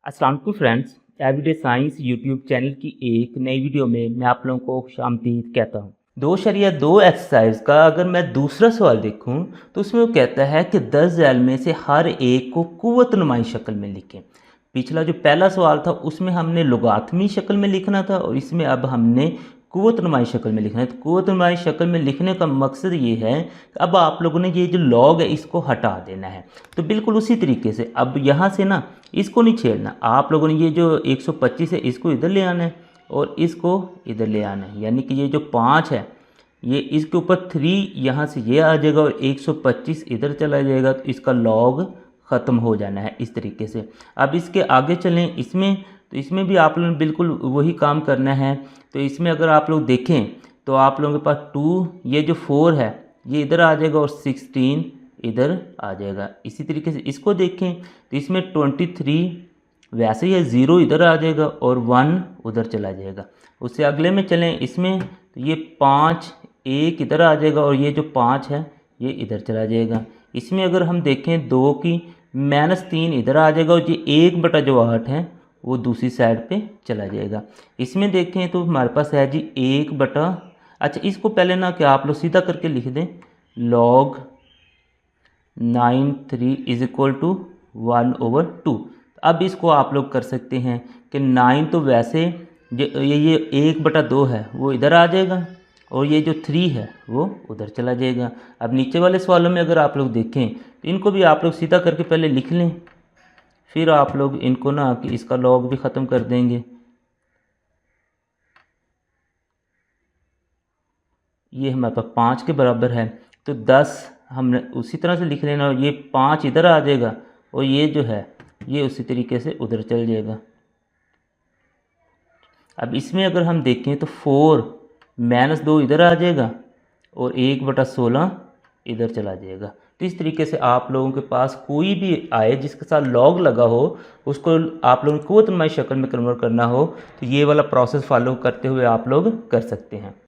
अस्सलाम वालेकुम friends, everyday science YouTube channel की एक नई वीडियो में मैं आप लोगों को खुशामदीद कहता हूँ। 2.2 एक्सरसाइज का अगर मैं दूसरा सवाल देखूँ तो उसमें वो कहता है कि 10 झैल में से हर एक को कुव्वत नुमाई शक्ल में लिखें। पिछला जो पहला सवाल था उसमें हमने लोगाथमी शक्ल में लिखना था और इसमें अब हमने कुव्वत नुमाई शक्ल में लिखना है। तो कुव्वत नुमाई शक्ल में लिखने का मकसद ये है कि अब आप लोगों ने ये जो लॉग है इसको हटा देना है। तो बिल्कुल उसी तरीके से अब यहाँ से ना इसको नहीं छेड़ना, आप लोगों ने ये जो 125 है इसको इधर ले आना है और इसको इधर ले आना है, यानी कि ये जो 5 है ये इसके ऊपर 3 यहाँ से ये आ जाएगा और 125 इधर चला जाएगा, तो इसका लॉग ख़त्म हो जाना है इस तरीके से। अब इसके आगे चलें, इसमें तो इसमें भी आप लोगों ने बिल्कुल वही काम करना है। तो इसमें अगर आप लोग देखें तो आप लोगों के पास 2 ये जो 4 है ये इधर आ जाएगा और 16 इधर आ जाएगा। इसी तरीके से इसको देखें तो इसमें 23 वैसे ही है, 0 इधर आ जाएगा और 1 उधर चला जाएगा। उससे अगले में चलें, इसमें तो ये 5 1 इधर आ जाएगा और ये जो 5 है ये इधर चला जाएगा। इसमें अगर हम देखें 2 की -3 इधर आ जाएगा और ये 1/8 है वो दूसरी साइड पे चला जाएगा। इसमें देखें तो हमारे पास है जी 1 अच्छा इसको पहले ना कि आप लोग सीधा करके लिख दें, log 93 = 1/2। अब इसको आप लोग कर सकते हैं कि 9 तो वैसे ये 1/2 है वो इधर आ जाएगा और ये जो 3 है वो उधर चला जाएगा। अब नीचे वाले सवालों में अगर आप लोग देखें तो इनको भी आप लोग सीधा करके पहले लिख लें, फिर आप लोग इनको ना कि इसका लॉग भी ख़त्म कर देंगे। ये हमारे पास 5 के बराबर है तो 10 हमने उसी तरह से लिख लेना और ये 5 इधर आ जाएगा और ये जो है ये उसी तरीके से उधर चल जाएगा। अब इसमें अगर हम देखें तो 4 -2 इधर आ जाएगा और 1/16 इधर चला जाएगा। तो इस तरीके से आप लोगों के पास कोई भी आए जिसके साथ लॉग लगा हो उसको आप लोगों को कुव्वत नुमाई शक्ल में कन्वर्ट करना हो तो ये वाला प्रोसेस फॉलो करते हुए आप लोग कर सकते हैं।